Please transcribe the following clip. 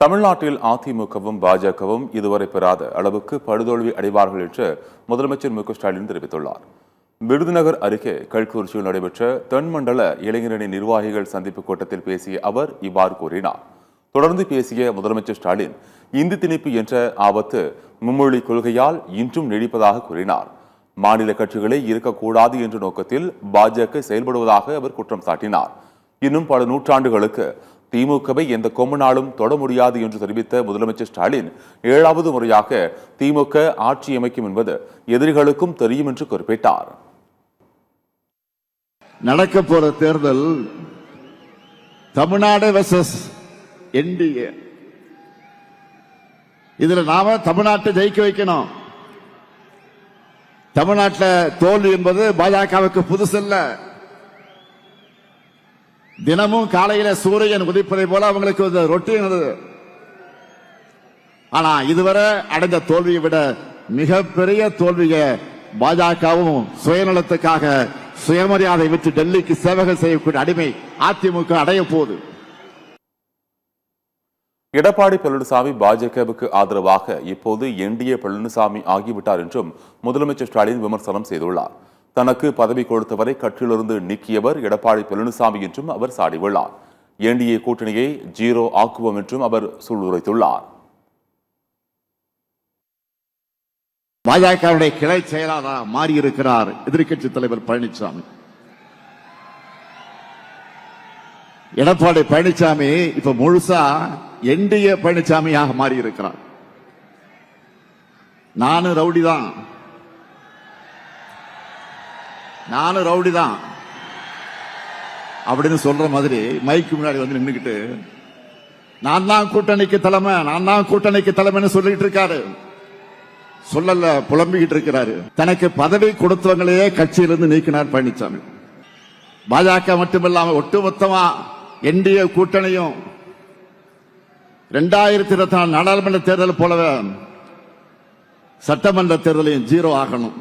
தமிழ்நாட்டில் அதிமுகவும் பாஜகவும் இதுவரை பெறாத அளவுக்கு படுதோல்வி அடைவார்கள் என்று முதலமைச்சர் மு க ஸ்டாலின் தெரிவித்துள்ளார். விருதுநகர் அருகே கல்குறிச்சியில் நடைபெற்ற தென்மண்டல இளைஞரணி நிர்வாகிகள் சந்திப்பு கூட்டத்தில் பேசிய அவர் இவ்வாறு கூறினார். தொடர்ந்து பேசிய முதலமைச்சர் ஸ்டாலின் இந்தி திணிப்பு என்ற ஆபத்து மும்மொழி கொள்கையால் இன்றும் நீடிப்பதாக கூறினார். மாநில கட்சிகளே இருக்கக்கூடாது என்ற நோக்கத்தில் பாஜக செயல்படுவதாக அவர் குற்றம் சாட்டினார். இன்னும் பல நூற்றாண்டுகளுக்கு திமுகவை எந்த கொம்பனாலும் தொட முடியாது என்று தெரிவித்த முதலமைச்சர் ஸ்டாலின் 7வது முறையாக திமுக ஆட்சி அமைக்கும் என்பது எதிரிகளுக்கும் தெரியும் என்று குறிப்பிட்டார். நடக்க போற தேர்தல் தமிழ்நாடு வெர்சஸ் என்டிஏ. இதுல நாம தமிழ்நாட்டை ஜெயிக்க வைக்கணும். தமிழ்நாட்டில் தோல்வி என்பது பாஜகவுக்கு புதுசல்ல. தினமும் காலையில சூரியன் உதிப்பதை போல அவங்களுக்கு ரொட்டீன். ஆனா இதுவரை அடைந்த தோல்வியை விட மிகப்பெரிய தோல்வியை பாஜகவும் சுயநலத்துக்காக சுயமரியாதை விட்டு டெல்லிக்கு சேவைகள் செய்யக்கூடிய அடிமை அதிமுக அடைய போகுது. எடப்பாடி பழனிசாமி பாஜகவுக்கு ஆதரவாக இப்போது என்டிஏ பழனிசாமி ஆகிவிட்டார் என்றும் முதலமைச்சர் ஸ்டாலின் விமர்சனம் செய்துள்ளார். தனக்கு பதவி கொடுத்தவரை கட்சியிலிருந்து நீக்கியவர் எடப்பாடி பழனிசாமி என்றும் அவர் சாடியுள்ளார். என்டிஏ கூட்டணியை ஜீரோ ஆக்குவோம் என்றும் அவர் சூளுரைத்துள்ளார். பாஜகவுடைய கிளை செயலாளராக மாறியிருக்கிறார் எதிர்க்கட்சி தலைவர் பழனிசாமி. எடப்பாடி பழனிசாமி இப்ப முழுசா என்டிஏ பழனிசாமியாக மாறியிருக்கிறார். நானும் ரவுடி தான் அப்படின்னு சொல்ற மாதிரி மைக்கு முன்னாடி வந்து நின்றுகிட்டு நான் தான் கூட்டணிக்கு தலைமைன்னு சொல்லிட்டு இருக்காரு. சொல்லல, புலம்பிக்கிட்டு இருக்கிறாரு. தனக்கு பதவி கொடுத்தவங்களையே கட்சியிலிருந்து நீக்கினார் பழனிசாமி. பாஜக மட்டுமில்லாம ஒட்டுமொத்தமா என்டிஏ கூட்டணியும் 2024 நாடாளுமன்ற தேர்தல் போலவே சட்டமன்ற தேர்தலையும் ஜீரோ ஆகணும்.